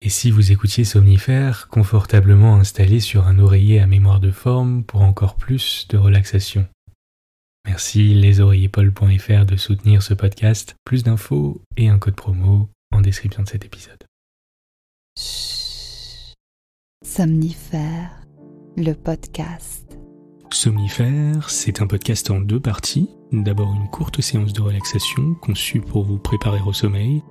Et si vous écoutiez Somnifère confortablement installé sur un oreiller à mémoire de forme pour encore plus de relaxation. Merci lesoreillerpaul.fr de soutenir ce podcast. Plus d'infos et un code promo en description de cet épisode. Somnifère, le podcast. Somnifère, c'est un podcast en 2 parties. D'abord une courte séance de relaxation conçue pour vous préparer au sommeil,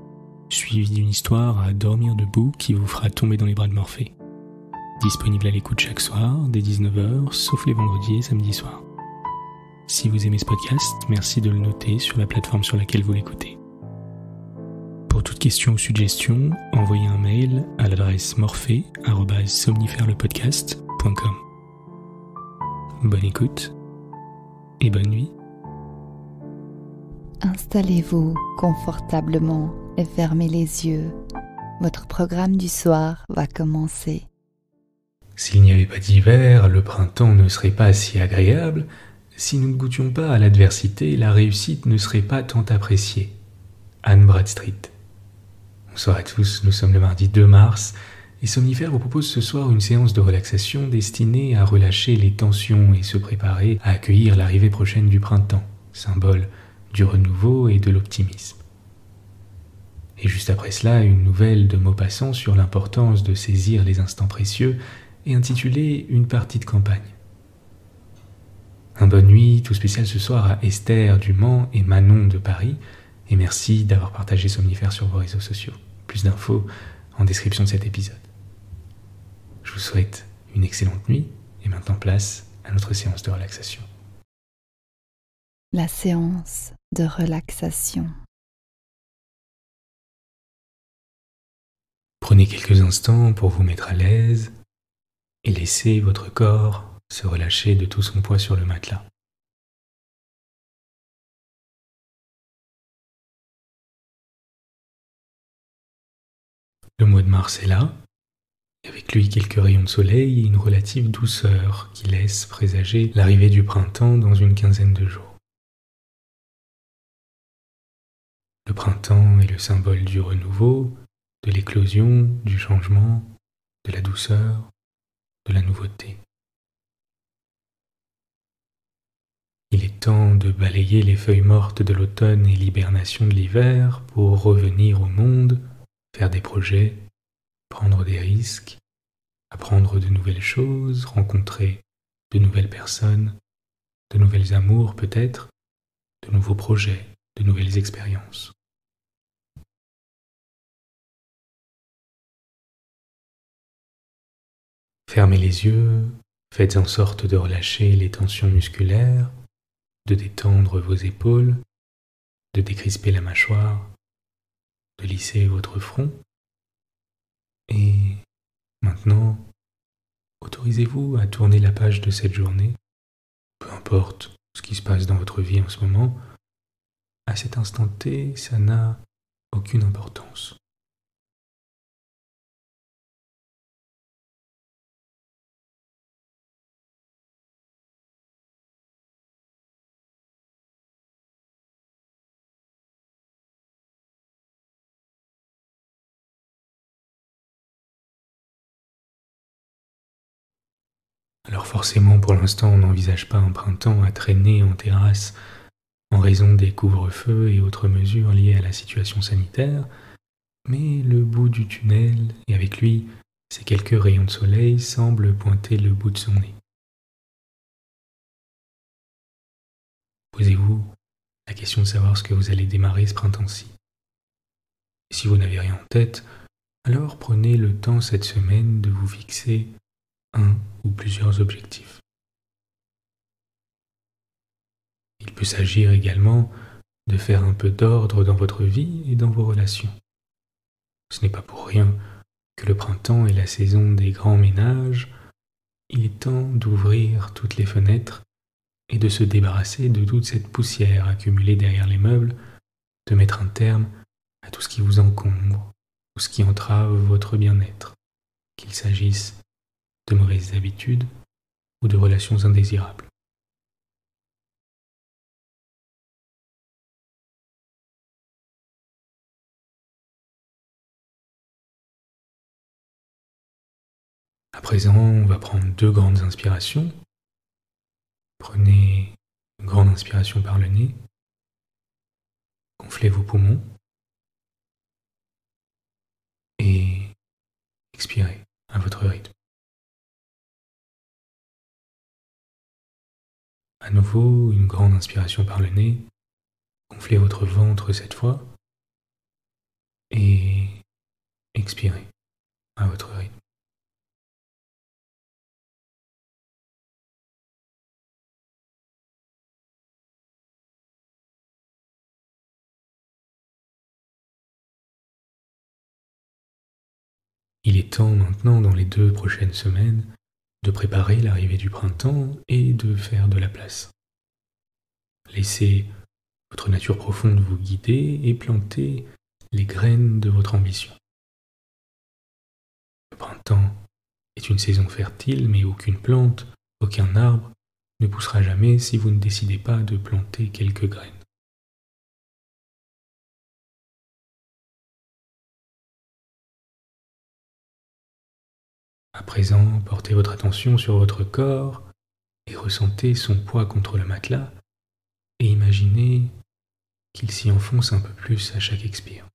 suivie d'une histoire à dormir debout qui vous fera tomber dans les bras de Morphée. Disponible à l'écoute chaque soir, dès 19h, sauf les vendredis et samedis soirs. Si vous aimez ce podcast, merci de le noter sur la plateforme sur laquelle vous l'écoutez. Pour toute question ou suggestion, envoyez un mail à l'adresse morphée@somnifairelepodcast.com. Bonne écoute et bonne nuit. Installez-vous confortablement et fermez les yeux. Votre programme du soir va commencer. S'il n'y avait pas d'hiver, le printemps ne serait pas si agréable. Si nous ne goûtions pas à l'adversité, la réussite ne serait pas tant appréciée. Anne Bradstreet. Bonsoir à tous, nous sommes le mardi 2 mars et Somnifère vous propose ce soir une séance de relaxation destinée à relâcher les tensions et se préparer à accueillir l'arrivée prochaine du printemps, symbole du renouveau et de l'optimisme. Et juste après cela, une nouvelle de Maupassant sur l'importance de saisir les instants précieux et intitulée Une partie de campagne. Un bonne nuit tout spécial ce soir à Esther du Mans et Manon de Paris, et merci d'avoir partagé Somnifère sur vos réseaux sociaux. Plus d'infos en description de cet épisode. Je vous souhaite une excellente nuit et maintenant place à notre séance de relaxation. La séance de relaxation. Prenez quelques instants pour vous mettre à l'aise et laissez votre corps se relâcher de tout son poids sur le matelas. Le mois de mars est là, et avec lui quelques rayons de soleil et une relative douceur qui laisse présager l'arrivée du printemps dans une quinzaine de jours. Le printemps est le symbole du renouveau, de l'éclosion, du changement, de la douceur, de la nouveauté. Il est temps de balayer les feuilles mortes de l'automne et l'hibernation de l'hiver pour revenir au monde, faire des projets, prendre des risques, apprendre de nouvelles choses, rencontrer de nouvelles personnes, de nouvelles amours peut-être, de nouveaux projets, de nouvelles expériences. Fermez les yeux, faites en sorte de relâcher les tensions musculaires, de détendre vos épaules, de décrisper la mâchoire, de lisser votre front. Et maintenant, autorisez-vous à tourner la page de cette journée, peu importe ce qui se passe dans votre vie en ce moment. À cet instant T, ça n'a aucune importance. Alors forcément, pour l'instant, on n'envisage pas un printemps à traîner en terrasse en raison des couvre-feux et autres mesures liées à la situation sanitaire, mais le bout du tunnel, et avec lui, ces quelques rayons de soleil, semblent pointer le bout de son nez. Posez-vous la question de savoir ce que vous allez démarrer ce printemps-ci. Et si vous n'avez rien en tête, alors prenez le temps cette semaine de vous fixer un ou plusieurs objectifs. Il peut s'agir également de faire un peu d'ordre dans votre vie et dans vos relations. Ce n'est pas pour rien que le printemps est la saison des grands ménages. Il est temps d'ouvrir toutes les fenêtres et de se débarrasser de toute cette poussière accumulée derrière les meubles, de mettre un terme à tout ce qui vous encombre ou ce qui entrave votre bien-être, qu'il s'agisse de mauvaises habitudes ou de relations indésirables. À présent, on va prendre 2 grandes inspirations. Prenez une grande inspiration par le nez. Gonflez vos poumons. Et expirez à votre rythme. À nouveau, une grande inspiration par le nez. Gonflez votre ventre cette fois. Et expirez à votre rythme. Il est temps maintenant, dans les 2 prochaines semaines, de préparer l'arrivée du printemps et de faire de la place. Laissez votre nature profonde vous guider et planter les graines de votre ambition. Le printemps est une saison fertile, mais aucune plante, aucun arbre ne poussera jamais si vous ne décidez pas de planter quelques graines. À présent, portez votre attention sur votre corps et ressentez son poids contre le matelas et imaginez qu'il s'y enfonce un peu plus à chaque expire.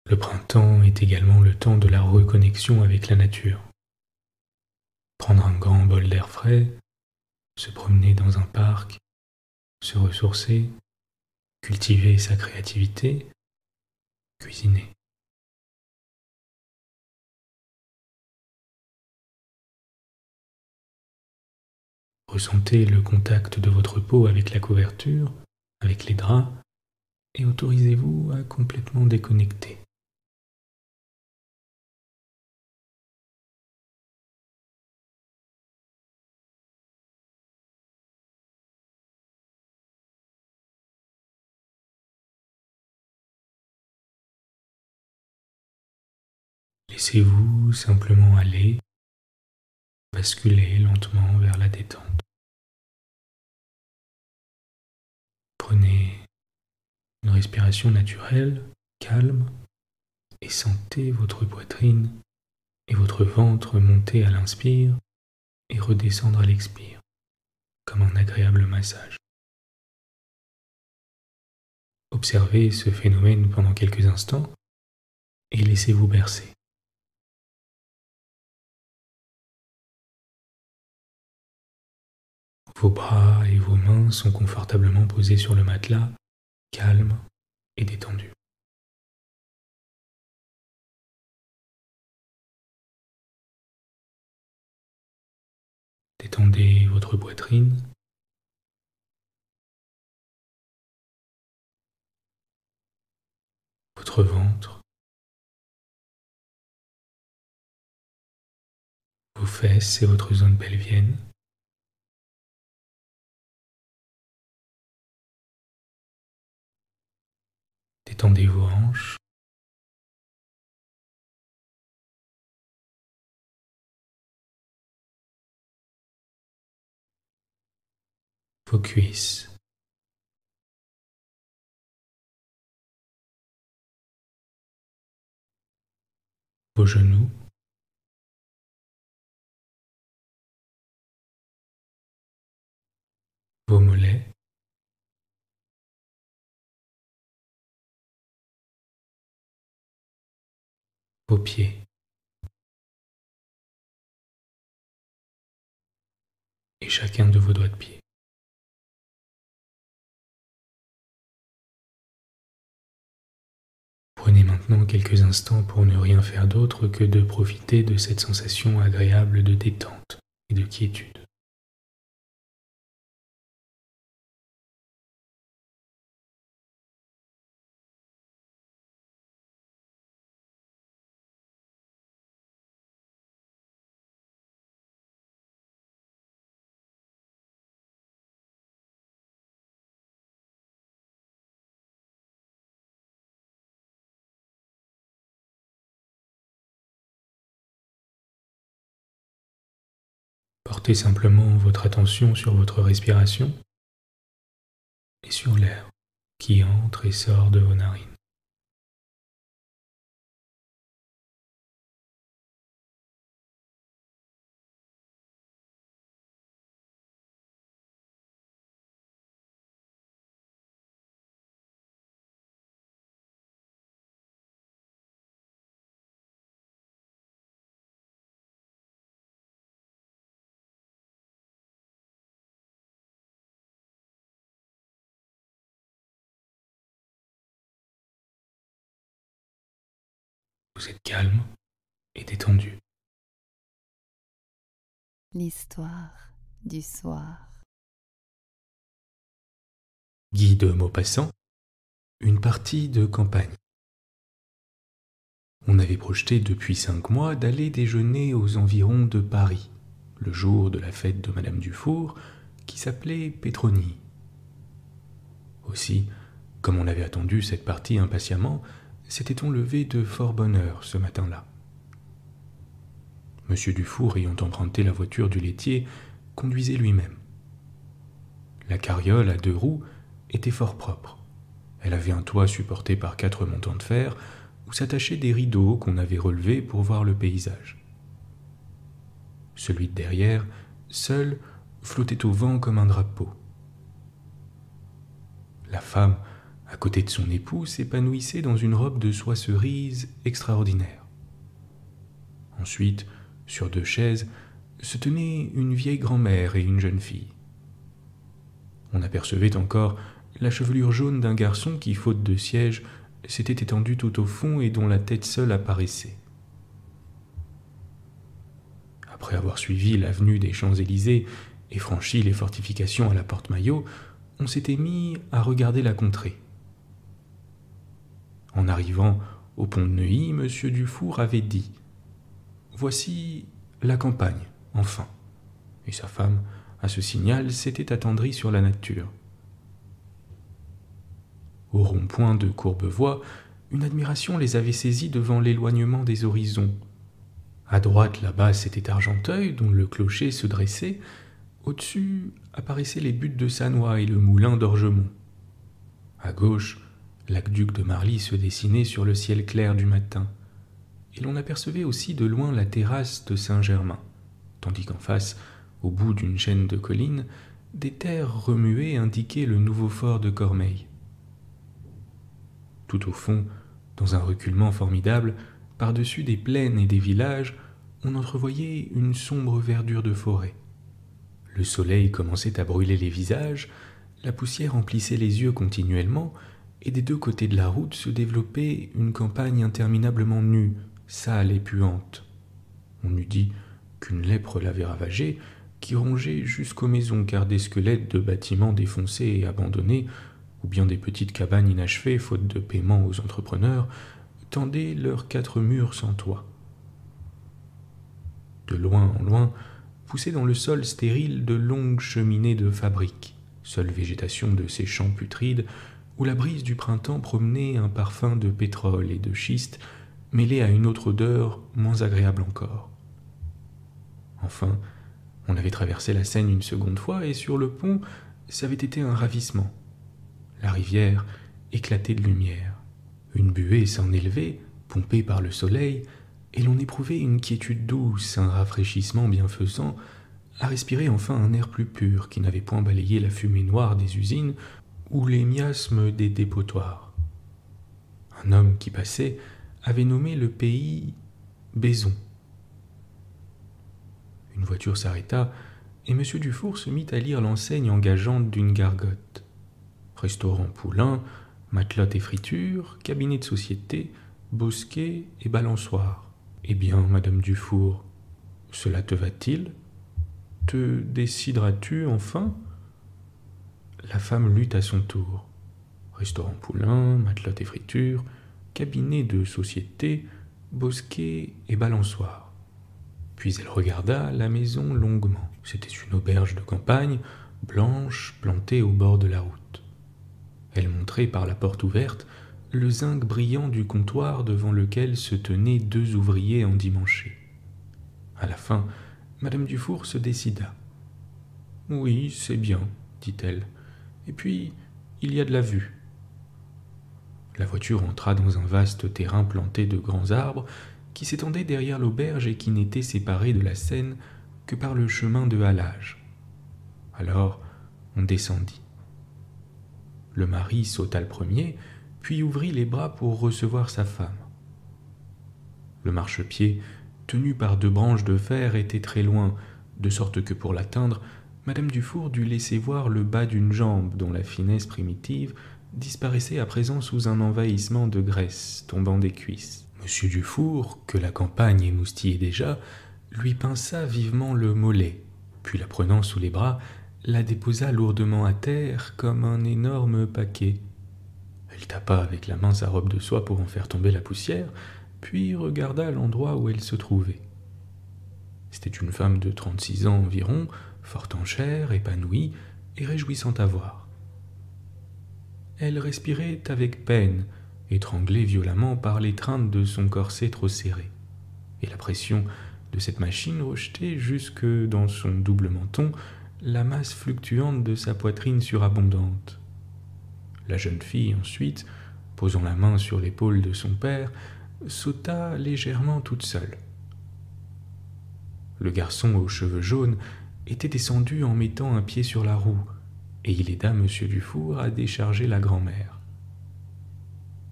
Le printemps est également le temps de la reconnexion avec la nature. Prendre un grand bol d'air frais, se promener dans un parc, se ressourcer, cultiver sa créativité, cuisiner. Ressentez le contact de votre peau avec la couverture, avec les draps, et autorisez-vous à complètement déconnecter. Laissez-vous simplement aller, basculer lentement vers la détente. Prenez une respiration naturelle, calme, et sentez votre poitrine et votre ventre monter à l'inspire et redescendre à l'expire, comme un agréable massage. Observez ce phénomène pendant quelques instants et laissez-vous bercer. Vos bras et vos mains sont confortablement posés sur le matelas, calmes et détendus. Détendez votre poitrine, votre ventre, vos fesses et votre zone pelvienne. Détendez vos hanches, vos cuisses, vos genoux, vos mollets, vos pieds et chacun de vos doigts de pied. Prenez maintenant quelques instants pour ne rien faire d'autre que de profiter de cette sensation agréable de détente et de quiétude. Portez simplement votre attention sur votre respiration et sur l'air qui entre et sort de vos narines. Vous êtes calme et détendu. L'histoire du soir. Guy de Maupassant, une partie de campagne. On avait projeté depuis 5 mois d'aller déjeuner aux environs de Paris, le jour de la fête de Madame Dufour, qui s'appelait Pétronie. Aussi, comme on avait attendu cette partie impatiemment, s'était-on levé de fort bonne heure ce matin-là. Monsieur Dufour, ayant emprunté la voiture du laitier, conduisait lui-même. La carriole à 2 roues était fort propre. Elle avait un toit supporté par 4 montants de fer où s'attachaient des rideaux qu'on avait relevés pour voir le paysage. Celui de derrière, seul, flottait au vent comme un drapeau. La femme, à côté de son époux, s'épanouissait dans une robe de soie cerise extraordinaire. Ensuite, sur 2 chaises, se tenaient une vieille grand-mère et une jeune fille. On apercevait encore la chevelure jaune d'un garçon qui, faute de siège, s'était étendu tout au fond et dont la tête seule apparaissait. Après avoir suivi l'avenue des Champs-Élysées et franchi les fortifications à la Porte-Maillot, on s'était mis à regarder la contrée. En arrivant au pont de Neuilly, M. Dufour avait dit « Voici la campagne, enfin !» Et sa femme, à ce signal, s'était attendrie sur la nature. Au rond-point de Courbevoie, une admiration les avait saisis devant l'éloignement des horizons. À droite, là-bas, c'était Argenteuil, dont le clocher se dressait. Au-dessus apparaissaient les buttes de Sannois et le moulin d'Orgemont. À gauche, l'aqueduc de Marly se dessinait sur le ciel clair du matin, et l'on apercevait aussi de loin la terrasse de Saint-Germain, tandis qu'en face, au bout d'une chaîne de collines, des terres remuées indiquaient le nouveau fort de Cormeilles. Tout au fond, dans un reculement formidable, par-dessus des plaines et des villages, on entrevoyait une sombre verdure de forêt. Le soleil commençait à brûler les visages, la poussière emplissait les yeux continuellement, et des 2 côtés de la route se développait une campagne interminablement nue, sale et puante. On eût dit qu'une lèpre l'avait ravagée, qui rongeait jusqu'aux maisons, car des squelettes de bâtiments défoncés et abandonnés, ou bien des petites cabanes inachevées, faute de paiement aux entrepreneurs, tendaient leurs 4 murs sans toit. De loin en loin, poussaient dans le sol stérile de longues cheminées de fabriques, seule végétation de ces champs putrides, où la brise du printemps promenait un parfum de pétrole et de schiste, mêlé à une autre odeur moins agréable encore. Enfin, on avait traversé la Seine une seconde fois, et sur le pont, ça avait été un ravissement. La rivière éclatait de lumière. Une buée s'en élevait, pompée par le soleil, et l'on éprouvait une quiétude douce, un rafraîchissement bienfaisant, à respirer enfin un air plus pur qui n'avait point balayé la fumée noire des usines ou les miasmes des dépotoirs. Un homme qui passait avait nommé le pays Baison. Une voiture s'arrêta, et M. Dufour se mit à lire l'enseigne engageante d'une gargote. Restaurant Poulain, matelote et friture, cabinet de société, bosquet et balançoire. Eh bien, Madame Dufour, cela te va-t-il? Te décideras-tu enfin? La femme lut à son tour. Restaurant Poulain, matelote et friture, cabinet de société, bosquet et balançoire. Puis elle regarda la maison longuement. C'était une auberge de campagne, blanche, plantée au bord de la route. Elle montrait par la porte ouverte le zinc brillant du comptoir devant lequel se tenaient 2 ouvriers endimanchés. À la fin, Madame Dufour se décida. « Oui, c'est bien, dit-elle. Et puis, il y a de la vue. » La voiture entra dans un vaste terrain planté de grands arbres qui s'étendait derrière l'auberge et qui n'était séparé de la Seine que par le chemin de halage. Alors, on descendit. Le mari sauta le premier, puis ouvrit les bras pour recevoir sa femme. Le marchepied, tenu par 2 branches de fer, était très loin, de sorte que pour l'atteindre, Madame Dufour dut laisser voir le bas d'une jambe dont la finesse primitive disparaissait à présent sous un envahissement de graisse tombant des cuisses. Monsieur Dufour, que la campagne émoustillait déjà, lui pinça vivement le mollet, puis la prenant sous les bras, la déposa lourdement à terre comme un énorme paquet. Elle tapa avec la main sa robe de soie pour en faire tomber la poussière, puis regarda l'endroit où elle se trouvait. C'était une femme de 36 ans environ, fort en chair, épanouie et réjouissante à voir. Elle respirait avec peine, étranglée violemment par l'étreinte de son corset trop serré, et la pression de cette machine rejetait jusque dans son double menton la masse fluctuante de sa poitrine surabondante. La jeune fille, ensuite, posant la main sur l'épaule de son père, sauta légèrement toute seule. Le garçon aux cheveux jaunes était descendu en mettant un pied sur la roue, et il aida Monsieur Dufour à décharger la grand-mère.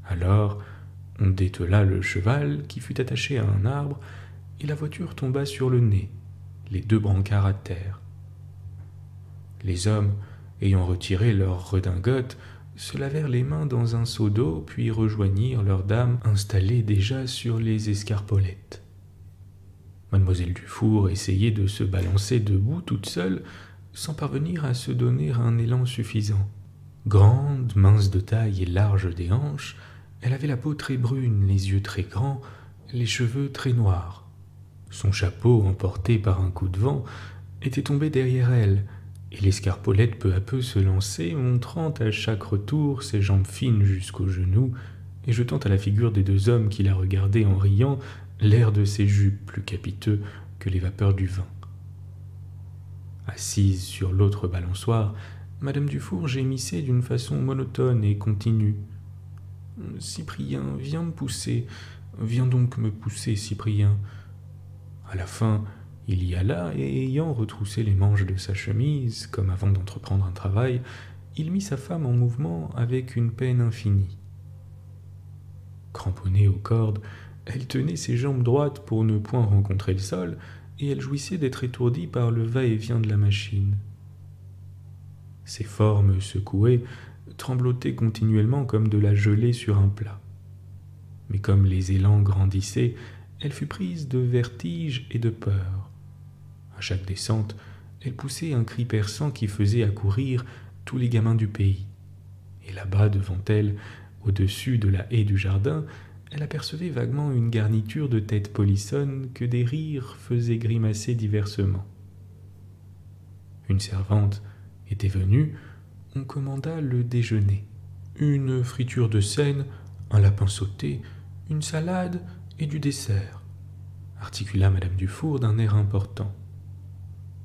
Alors, on détela le cheval qui fut attaché à un arbre, et la voiture tomba sur le nez, les 2 brancards à terre. Les hommes, ayant retiré leurs redingotes, se lavèrent les mains dans un seau d'eau, puis rejoignirent leurs dames installées déjà sur les escarpolettes. Mademoiselle Dufour essayait de se balancer debout toute seule, sans parvenir à se donner un élan suffisant. Grande, mince de taille et large des hanches, elle avait la peau très brune, les yeux très grands, les cheveux très noirs. Son chapeau, emporté par un coup de vent, était tombé derrière elle, et l'escarpolette peu à peu se lançait, montrant à chaque retour ses jambes fines jusqu'aux genoux, et jetant à la figure des 2 hommes qui la regardaient en riant l'air de ses jupes plus capiteux que les vapeurs du vin. Assise sur l'autre balançoire, Madame Dufour gémissait d'une façon monotone et continue. « Cyprien, viens me pousser, viens donc me pousser, Cyprien. » À la fin, il y alla, et ayant retroussé les manches de sa chemise, comme avant d'entreprendre un travail, il mit sa femme en mouvement avec une peine infinie. Cramponnée aux cordes, elle tenait ses jambes droites pour ne point rencontrer le sol, et elle jouissait d'être étourdie par le va-et-vient de la machine. Ses formes secouées tremblotaient continuellement comme de la gelée sur un plat. Mais comme les élans grandissaient, elle fut prise de vertige et de peur. À chaque descente, elle poussait un cri perçant qui faisait accourir tous les gamins du pays. Et là-bas, devant elle, au-dessus de la haie du jardin, elle apercevait vaguement une garniture de têtes polissonnes que des rires faisaient grimacer diversement. Une servante était venue, on commanda le déjeuner. Une friture de Seine, un lapin sauté, une salade et du dessert, articula Madame Dufour d'un air important.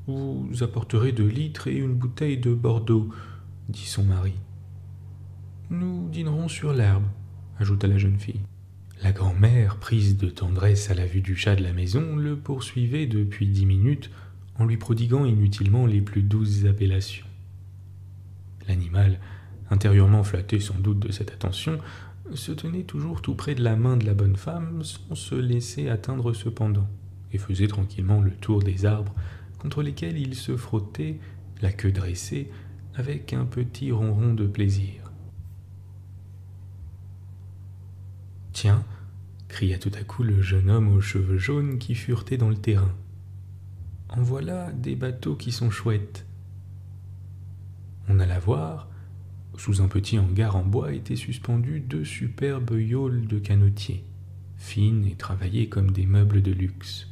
« Vous apporterez 2 litres et une bouteille de Bordeaux, » dit son mari. « Nous dînerons sur l'herbe, » ajouta la jeune fille. La grand-mère, prise de tendresse à la vue du chat de la maison, le poursuivait depuis 10 minutes en lui prodiguant inutilement les plus douces appellations. L'animal, intérieurement flatté sans doute de cette attention, se tenait toujours tout près de la main de la bonne femme sans se laisser atteindre cependant, et faisait tranquillement le tour des arbres contre lesquels il se frottait, la queue dressée, avec un petit ronron de plaisir. « Tiens !» cria tout à coup le jeune homme aux cheveux jaunes qui furetait dans le terrain. « En voilà des bateaux qui sont chouettes. » On alla voir, sous un petit hangar en bois étaient suspendus 2 superbes yaules de canotiers, fines et travaillées comme des meubles de luxe.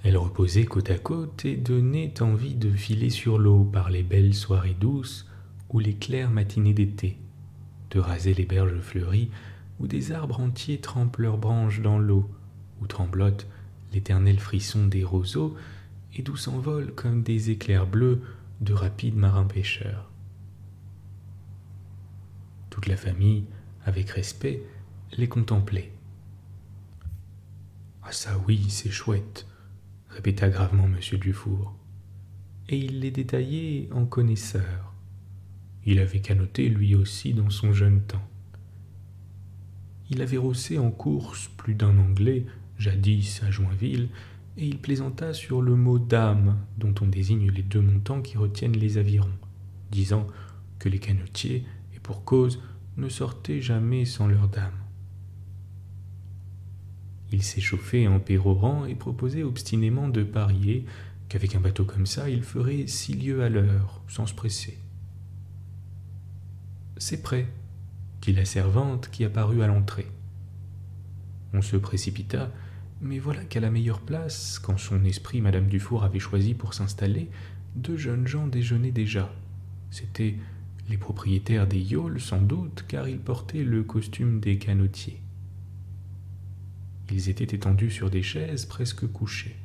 Elles reposaient côte à côte et donnaient envie de filer sur l'eau par les belles soirées douces ou les claires matinées d'été, de raser les berges fleuries où des arbres entiers trempent leurs branches dans l'eau, où tremblote l'éternel frisson des roseaux et d'où s'envolent comme des éclairs bleus de rapides marins-pêcheurs. Toute la famille, avec respect, les contemplait. « Ah ça oui, c'est chouette !» répéta gravement M. Dufour. Et il les détaillait en connaisseur. Il avait canoté lui aussi dans son jeune temps. Il avait rossé en course plus d'un Anglais, jadis à Joinville, et il plaisanta sur le mot dame, dont on désigne les deux montants qui retiennent les avirons, disant que les canotiers, et pour cause, ne sortaient jamais sans leur dame. Il s'échauffait en pérorant et proposait obstinément de parier qu'avec un bateau comme ça, il ferait 6 lieues à l'heure, sans se presser. « C'est prêt », dit la servante qui apparut à l'entrée. On se précipita, mais voilà qu'à la meilleure place, qu'en son esprit Madame Dufour avait choisi pour s'installer, 2 jeunes gens déjeunaient déjà. C'étaient les propriétaires des yawls, sans doute, car ils portaient le costume des canotiers. Ils étaient étendus sur des chaises, presque couchés.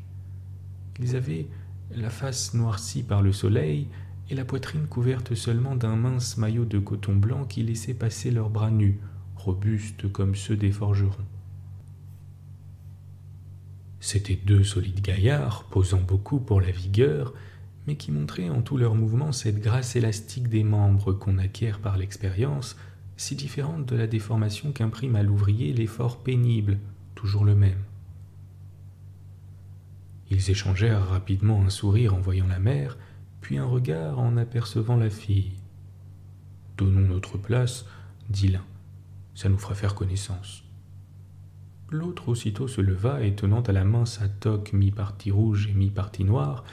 Ils avaient la face noircie par le soleil et la poitrine couverte seulement d'un mince maillot de coton blanc qui laissait passer leurs bras nus, robustes comme ceux des forgerons. C'étaient 2 solides gaillards, posant beaucoup pour la vigueur, mais qui montraient en tous leurs mouvements cette grâce élastique des membres qu'on acquiert par l'expérience, si différente de la déformation qu'imprime à l'ouvrier l'effort pénible, toujours le même. Ils échangèrent rapidement un sourire en voyant la mère, puis un regard en apercevant la fille. « Donnons notre place, » dit l'un, « ça nous fera faire connaissance. » L'autre aussitôt se leva et tenant à la main sa toque mi-partie rouge et mi-partie noire,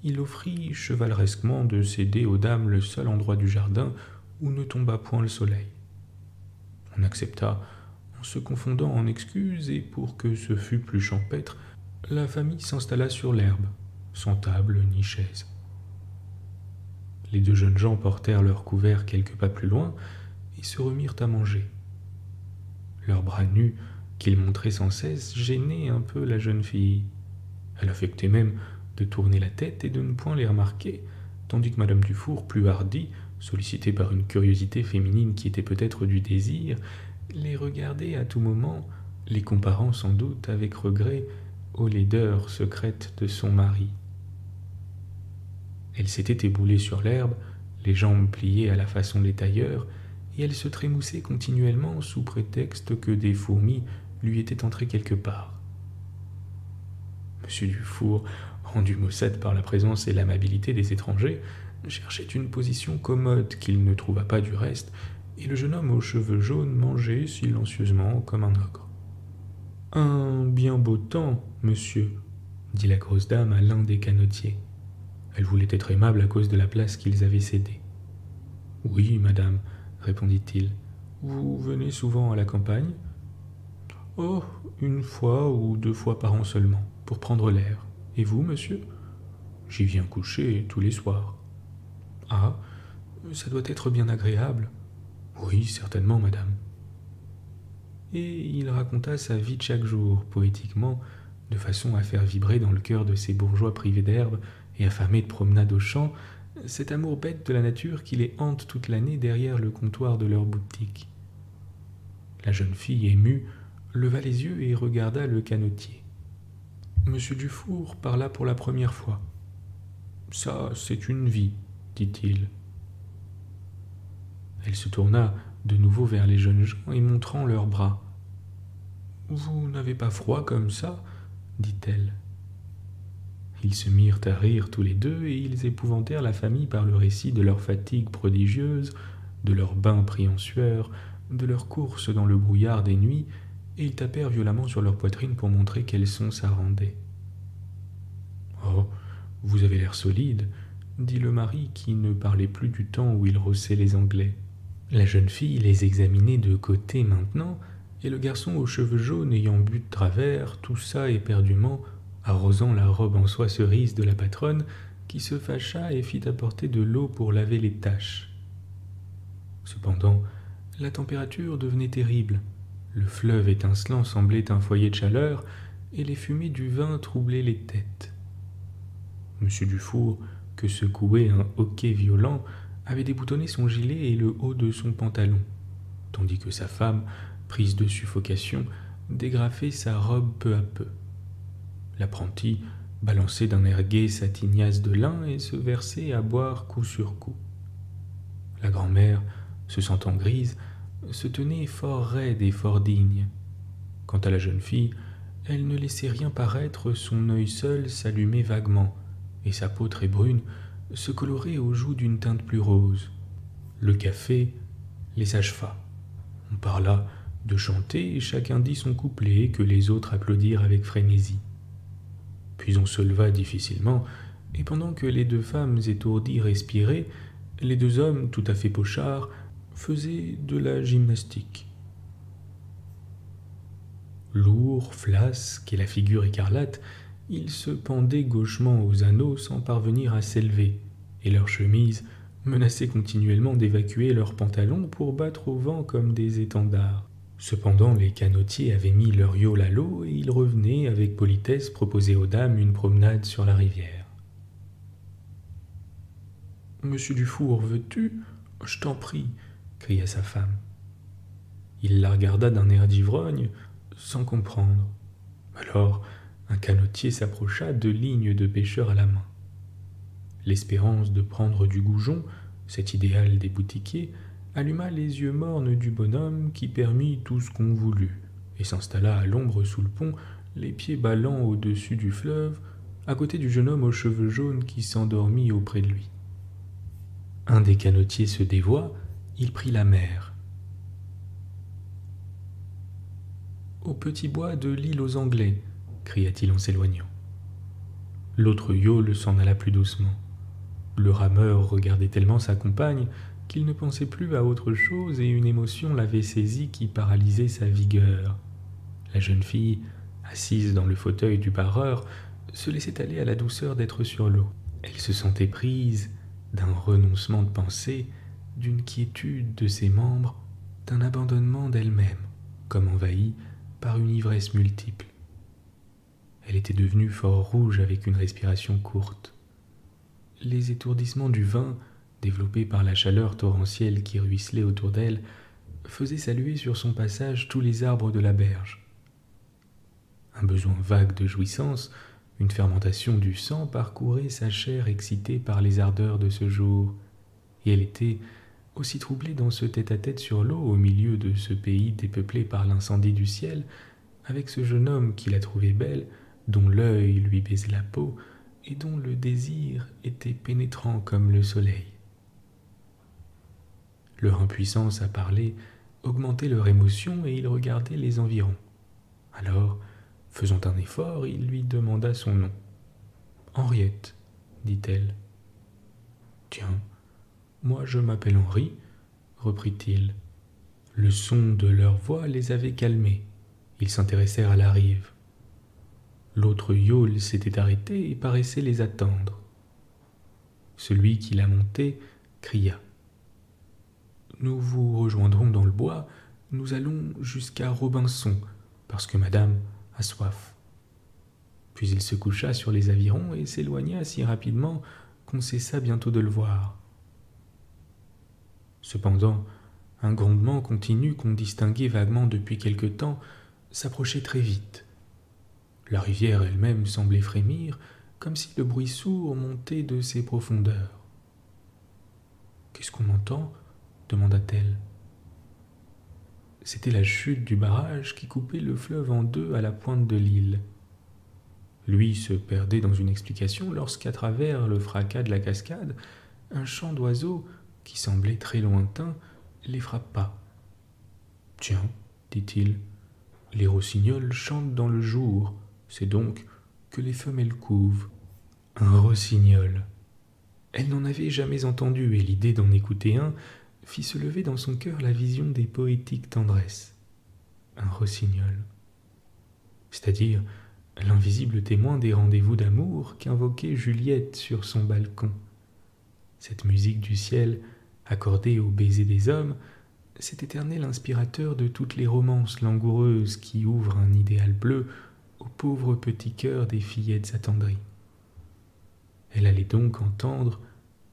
il offrit chevaleresquement de céder aux dames le seul endroit du jardin où ne tomba point le soleil. On accepta, en se confondant en excuses, et pour que ce fût plus champêtre, la famille s'installa sur l'herbe, sans table ni chaise. Les 2 jeunes gens portèrent leurs couverts quelques pas plus loin et se remirent à manger. Leurs bras nus, qu'ils montraient sans cesse, gênaient un peu la jeune fille. Elle affectait même de tourner la tête et de ne point les remarquer, tandis que Madame Dufour, plus hardie, sollicitée par une curiosité féminine qui était peut-être du désir, les regardait à tout moment, les comparant sans doute avec regret aux laideurs secrètes de son mari. Elle s'était éboulée sur l'herbe, les jambes pliées à la façon des tailleurs, et elle se trémoussait continuellement sous prétexte que des fourmis lui étaient entrées quelque part. M. Dufour, rendu maussade par la présence et l'amabilité des étrangers, cherchait une position commode qu'il ne trouva pas du reste, et le jeune homme aux cheveux jaunes mangeait silencieusement comme un ogre. « Un bien beau temps, monsieur, » dit la grosse dame à l'un des canotiers. Elle voulait être aimable à cause de la place qu'ils avaient cédée. « Oui, madame, » répondit-il. « Vous venez souvent à la campagne ?»« Oh, 1 fois ou 2 fois par an seulement, pour prendre l'air. Et vous, monsieur ?»« J'y viens coucher tous les soirs. »« Ah, ça doit être bien agréable. »« Oui, certainement, madame. » Et il raconta sa vie de chaque jour, poétiquement, de façon à faire vibrer dans le cœur de ces bourgeois privés d'herbe et affamés de promenades au champ cet amour bête de la nature qui les hante toute l'année derrière le comptoir de leur boutique. La jeune fille, émue, leva les yeux et regarda le canotier. Monsieur Dufour parla pour la première fois. « Ça, c'est une vie, » dit-il. Elle se tourna de nouveau vers les jeunes gens et montrant leurs bras. « Vous n'avez pas froid comme ça ?» dit-elle. Ils se mirent à rire tous les 2 et ils épouvantèrent la famille par le récit de leurs fatigues prodigieuses, de leurs bains pris en sueur, de leurs courses dans le brouillard des nuits, et ils tapèrent violemment sur leur poitrine pour montrer quel son ça rendait. « Oh, vous avez l'air solide, » dit le mari qui ne parlait plus du temps où il rossait les Anglais. La jeune fille les examinait de côté maintenant, et le garçon aux cheveux jaunes ayant bu de travers, toussa éperdument, arrosant la robe en soie cerise de la patronne, qui se fâcha et fit apporter de l'eau pour laver les taches. Cependant, la température devenait terrible. Le fleuve étincelant semblait un foyer de chaleur, et les fumées du vin troublaient les têtes. Monsieur Dufour, que secouait un hoquet violent, avait déboutonné son gilet et le haut de son pantalon, tandis que sa femme, prise de suffocation, dégrafait sa robe peu à peu. L'apprenti balançait d'un air gai sa tignasse de lin et se versait à boire coup sur coup. La grand-mère, se sentant grise, se tenait fort raide et fort digne. Quant à la jeune fille, elle ne laissait rien paraître, son œil seul s'allumait vaguement, et sa peau très brune se colorait aux joues d'une teinte plus rose. Le café les acheva. On parla de chanter et chacun dit son couplet que les autres applaudirent avec frénésie. Puis on se leva difficilement, et pendant que les deux femmes étourdies respiraient, les deux hommes, tout à fait pochards, faisaient de la gymnastique. Lourds, flasques et la figure écarlate, ils se pendaient gauchement aux anneaux sans parvenir à s'élever, et leurs chemises menaçaient continuellement d'évacuer leurs pantalons pour battre au vent comme des étendards. Cependant, les canotiers avaient mis leur yawl à l'eau et ils revenaient avec politesse proposer aux dames une promenade sur la rivière. « Monsieur Dufour, veux-tu ? Je t'en prie !» cria sa femme. Il la regarda d'un air d'ivrogne, sans comprendre. Alors, un canotier s'approcha, 2 lignes de pêcheurs à la main. L'espérance de prendre du goujon, cet idéal des boutiquiers, alluma les yeux mornes du bonhomme qui permit tout ce qu'on voulut, et s'installa à l'ombre sous le pont, les pieds ballants au-dessus du fleuve, à côté du jeune homme aux cheveux jaunes qui s'endormit auprès de lui. Un des canotiers se dévoua, il prit la mer. « Au petit bois de l'île aux Anglais !» cria-t-il en s'éloignant. L'autre yawl s'en alla plus doucement. Le rameur regardait tellement sa compagne qu'il ne pensait plus à autre chose et une émotion l'avait saisi qui paralysait sa vigueur. La jeune fille, assise dans le fauteuil du barreur, se laissait aller à la douceur d'être sur l'eau. Elle se sentait prise d'un renoncement de pensée, d'une quiétude de ses membres, d'un abandonnement d'elle-même, comme envahie par une ivresse multiple. Elle était devenue fort rouge avec une respiration courte. Les étourdissements du vin, développés par la chaleur torrentielle qui ruisselait autour d'elle, faisaient saluer sur son passage tous les arbres de la berge. Un besoin vague de jouissance, une fermentation du sang parcourait sa chair excitée par les ardeurs de ce jour, et elle était aussi troublée dans ce tête-à-tête sur l'eau au milieu de ce pays dépeuplé par l'incendie du ciel, avec ce jeune homme qui la trouvait belle, dont l'œil lui baisait la peau, et dont le désir était pénétrant comme le soleil. Leur impuissance à parler augmentait leur émotion et ils regardaient les environs. Alors, faisant un effort, il lui demanda son nom. « Henriette, dit-elle. « Tiens, moi je m'appelle Henri, reprit-il. Le son de leur voix les avait calmés. Ils s'intéressèrent à la rive. L'autre yawl s'était arrêté et paraissait les attendre. Celui qui la montait cria. « Nous vous rejoindrons dans le bois, nous allons jusqu'à Robinson, parce que madame a soif. » Puis il se coucha sur les avirons et s'éloigna si rapidement qu'on cessa bientôt de le voir. Cependant, un grondement continu qu'on distinguait vaguement depuis quelque temps s'approchait très vite. La rivière elle-même semblait frémir, comme si le bruit sourd montait de ses profondeurs. « Qu'est-ce qu'on entend ?» demanda-t-elle. C'était la chute du barrage qui coupait le fleuve en deux à la pointe de l'île. Lui se perdait dans une explication lorsqu'à travers le fracas de la cascade, un chant d'oiseaux, qui semblait très lointain, les frappa. « Tiens, dit-il, les rossignols chantent dans le jour, c'est donc que les femelles couvent. » Un rossignol. Elle n'en avait jamais entendu et l'idée d'en écouter un fit se lever dans son cœur la vision des poétiques tendresses. Un rossignol. C'est-à-dire l'invisible témoin des rendez-vous d'amour qu'invoquait Juliette sur son balcon. Cette musique du ciel, accordée au baiser des hommes, cet éternel inspirateur de toutes les romances langoureuses qui ouvrent un idéal bleu aux pauvres petits cœurs des fillettes attendries. Elle allait donc entendre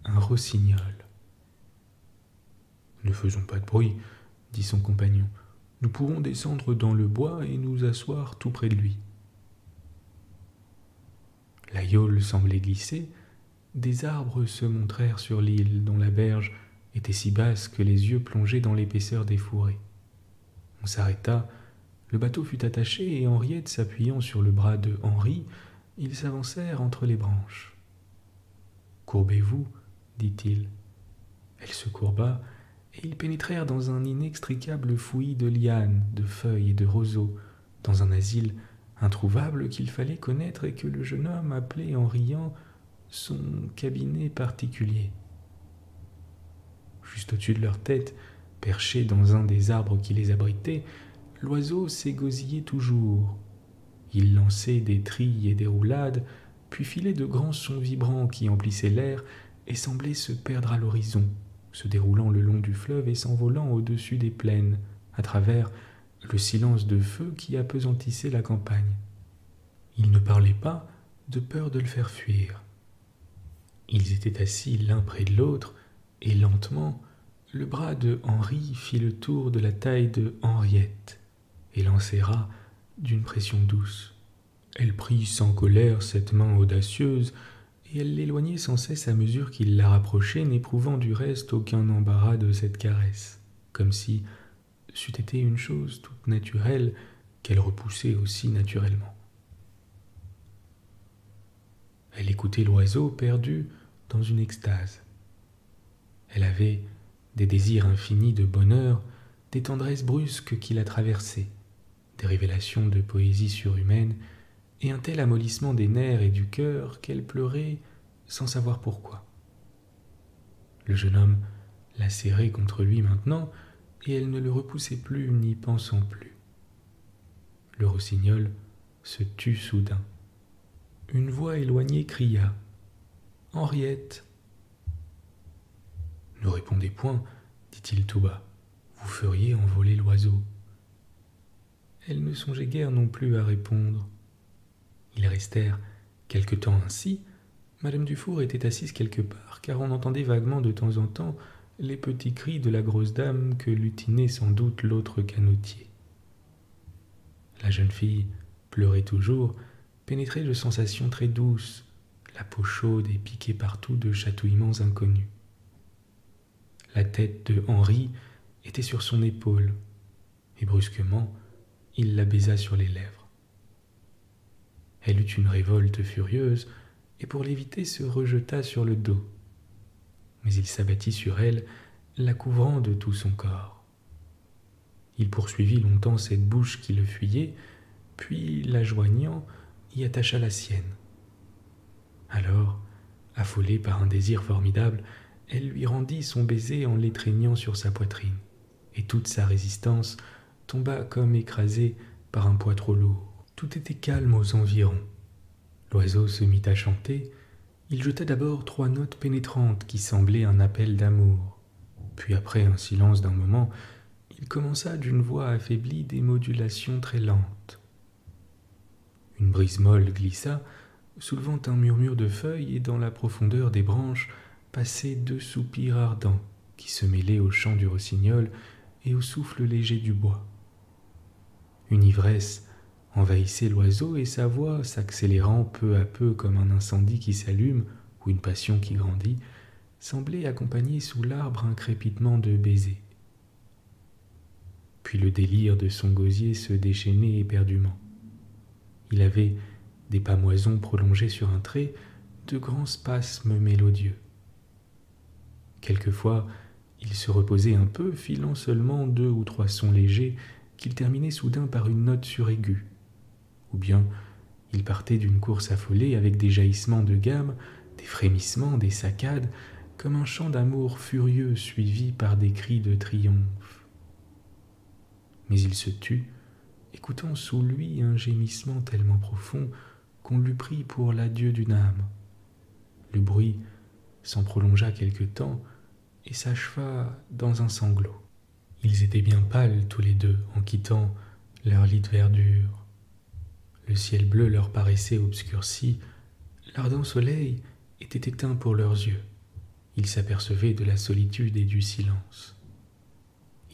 un rossignol. « Ne faisons pas de bruit, » dit son compagnon. « Nous pourrons descendre dans le bois et nous asseoir tout près de lui. » La Yole semblait glisser. Des arbres se montrèrent sur l'île, dont la berge était si basse que les yeux plongeaient dans l'épaisseur des fourrés. On s'arrêta, le bateau fut attaché et Henriette s'appuyant sur le bras de Henri, ils s'avancèrent entre les branches. « Courbez-vous, dit-il. » Elle se courba, et ils pénétrèrent dans un inextricable fouillis de lianes, de feuilles et de roseaux, dans un asile introuvable qu'il fallait connaître et que le jeune homme appelait en riant son cabinet particulier. Juste au-dessus de leur tête, perché dans un des arbres qui les abritaient, l'oiseau s'égosillait toujours. Il lançait des trilles et des roulades, puis filait de grands sons vibrants qui emplissaient l'air et semblaient se perdre à l'horizon, se déroulant le long du fleuve et s'envolant au-dessus des plaines, à travers le silence de feu qui appesantissait la campagne. Ils ne parlaient pas, de peur de le faire fuir. Ils étaient assis l'un près de l'autre, et lentement, le bras de Henri fit le tour de la taille de Henriette, et l'enserra d'une pression douce. Elle prit sans colère cette main audacieuse, et elle l'éloignait sans cesse à mesure qu'il la rapprochait, n'éprouvant du reste aucun embarras de cette caresse, comme si c'eût été une chose toute naturelle qu'elle repoussait aussi naturellement. Elle écoutait l'oiseau perdu dans une extase. Elle avait des désirs infinis de bonheur, des tendresses brusques qui la traversaient, des révélations de poésie surhumaine, et un tel amollissement des nerfs et du cœur qu'elle pleurait sans savoir pourquoi. Le jeune homme la serrait contre lui maintenant, et elle ne le repoussait plus, n'y pensant plus. Le rossignol se tut soudain. Une voix éloignée cria « Henriette !» « Ne répondez point, dit-il tout bas, vous feriez envoler l'oiseau. » Elle ne songeait guère non plus à répondre. Ils restèrent quelque temps ainsi. Madame Dufour était assise quelque part, car on entendait vaguement de temps en temps les petits cris de la grosse dame que lutinait sans doute l'autre canotier. La jeune fille pleurait toujours, pénétrée de sensations très douces, la peau chaude et piquée partout de chatouillements inconnus. La tête de Henri était sur son épaule, et brusquement, il la baisa sur les lèvres. Elle eut une révolte furieuse, et pour l'éviter se rejeta sur le dos. Mais il s'abattit sur elle, la couvrant de tout son corps. Il poursuivit longtemps cette bouche qui le fuyait, puis, la joignant, y attacha la sienne. Alors, affolée par un désir formidable, elle lui rendit son baiser en l'étreignant sur sa poitrine, et toute sa résistance tomba comme écrasée par un poids trop lourd. Tout était calme aux environs. L'oiseau se mit à chanter. Il jeta d'abord 3 notes pénétrantes qui semblaient un appel d'amour. Puis après un silence d'un moment, il commença d'une voix affaiblie des modulations très lentes. Une brise molle glissa, soulevant un murmure de feuilles, et dans la profondeur des branches passaient 2 soupirs ardents qui se mêlaient au chant du rossignol et au souffle léger du bois. Une ivresse envahissait l'oiseau, et sa voix, s'accélérant peu à peu comme un incendie qui s'allume ou une passion qui grandit, semblait accompagner sous l'arbre un crépitement de baisers. Puis le délire de son gosier se déchaînait éperdument. Il avait des pâmoisons prolongées sur un trait, de grands spasmes mélodieux. Quelquefois, il se reposait un peu, filant seulement 2 ou 3 sons légers qu'il terminait soudain par une note suraiguë. Ou bien, il partait d'une course affolée avec des jaillissements de gamme, des frémissements, des saccades, comme un chant d'amour furieux suivi par des cris de triomphe. Mais il se tut, écoutant sous lui un gémissement tellement profond qu'on l'eût pris pour l'adieu d'une âme. Le bruit s'en prolongea quelque temps et s'acheva dans un sanglot. Ils étaient bien pâles tous les deux en quittant leur lit de verdure. Le ciel bleu leur paraissait obscurci, l'ardent soleil était éteint pour leurs yeux. Ils s'apercevaient de la solitude et du silence.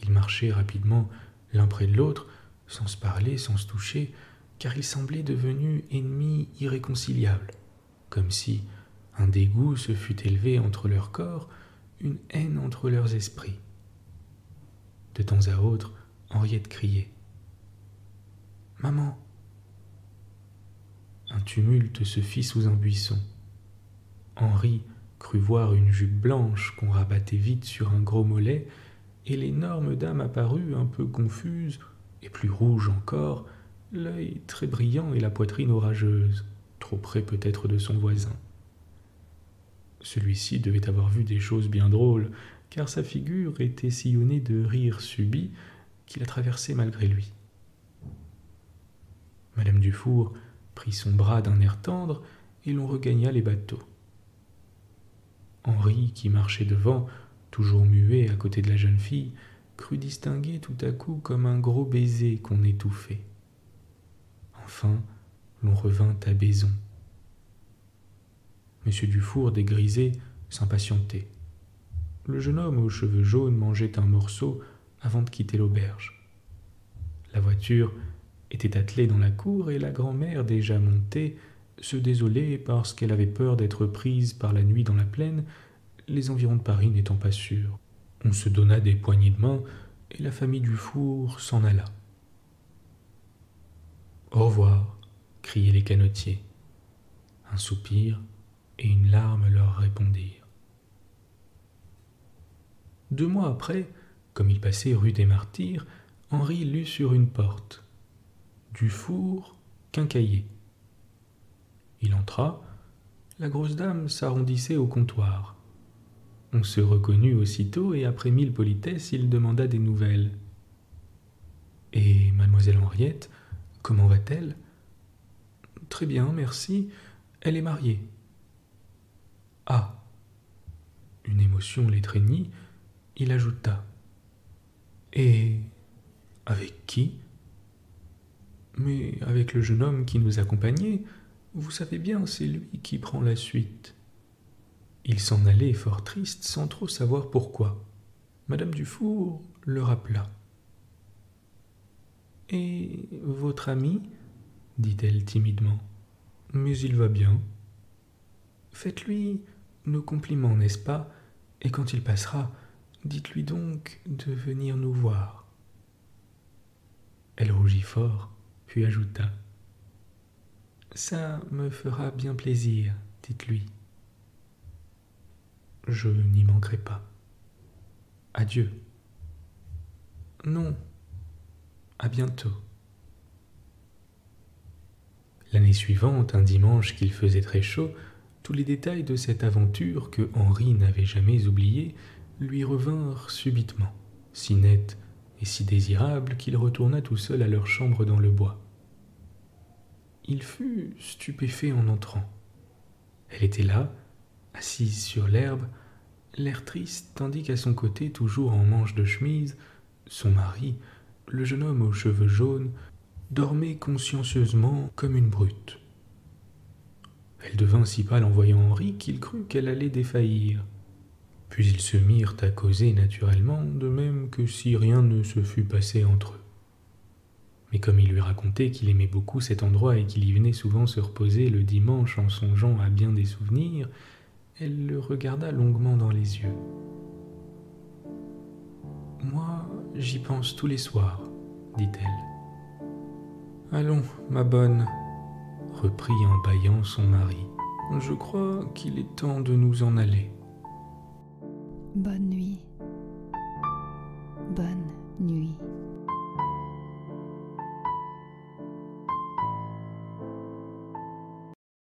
Ils marchaient rapidement l'un près de l'autre, sans se parler, sans se toucher, car ils semblaient devenus ennemis irréconciliables, comme si un dégoût se fût élevé entre leurs corps, une haine entre leurs esprits. De temps à autre, Henriette criait « Maman !» Un tumulte se fit sous un buisson. Henri crut voir une jupe blanche qu'on rabattait vite sur un gros mollet, et l'énorme dame apparut un peu confuse, et plus rouge encore, l'œil très brillant et la poitrine orageuse, trop près peut-être de son voisin. Celui-ci devait avoir vu des choses bien drôles, car sa figure était sillonnée de rires subits qui la traversaient malgré lui. Madame Dufour prit son bras d'un air tendre, et l'on regagna les bateaux. Henri, qui marchait devant, toujours muet à côté de la jeune fille, crut distinguer tout à coup comme un gros baiser qu'on étouffait. Enfin, l'on revint à Baison. Monsieur Dufour, dégrisé, s'impatientait. Le jeune homme aux cheveux jaunes mangeait un morceau avant de quitter l'auberge. La voiture était attelée dans la cour et la grand-mère, déjà montée, se désolait parce qu'elle avait peur d'être prise par la nuit dans la plaine, les environs de Paris n'étant pas sûrs. On se donna des poignées de main et la famille Dufour s'en alla. « Au revoir !» criaient les canotiers. Un soupir et une larme leur répondirent. 2 mois après, comme il passait rue des Martyrs, Henri lut sur une porte « Dufour, quincaillier ». Il entra, la grosse dame s'arrondissait au comptoir. On se reconnut aussitôt et après 1000 politesses, il demanda des nouvelles. « Et mademoiselle Henriette, comment va-t-elle ?»« Très bien, merci. Elle est mariée. »« Ah !» Une émotion l'étreignit, il ajouta. « Et avec qui ?»« Mais avec le jeune homme qui nous accompagnait. Vous savez bien, c'est lui qui prend la suite. » Il s'en allait fort triste, sans trop savoir pourquoi. Madame Dufour le rappela. « Et votre ami ?» dit-elle timidement. « Mais il va bien. »« Faites-lui nos compliments, n'est-ce pas? Et quand il passera, dites-lui donc de venir nous voir. » Elle rougit fort, puis ajouta. « Ça me fera bien plaisir, dites-lui. » « Je n'y manquerai pas. Adieu. »« Non. À bientôt. » L'année suivante, un dimanche qu'il faisait très chaud, tous les détails de cette aventure que Henri n'avait jamais oubliés lui revinrent subitement, si nets et si désirables qu'il retourna tout seul à leur chambre dans le bois. Il fut stupéfait en entrant. Elle était là, assise sur l'herbe, l'air triste, tandis qu'à son côté, toujours en manche de chemise, son mari, le jeune homme aux cheveux jaunes, dormait consciencieusement comme une brute. Elle devint si pâle en voyant Henri qu'il crut qu'elle allait défaillir. Puis ils se mirent à causer naturellement, de même que si rien ne se fût passé entre eux. Mais comme il lui racontait qu'il aimait beaucoup cet endroit et qu'il y venait souvent se reposer le dimanche en songeant à bien des souvenirs, elle le regarda longuement dans les yeux. « Moi, j'y pense tous les soirs, » dit-elle. « Allons, ma bonne, » reprit en bâillant son mari. « Je crois qu'il est temps de nous en aller. » Bonne nuit. Bonne nuit.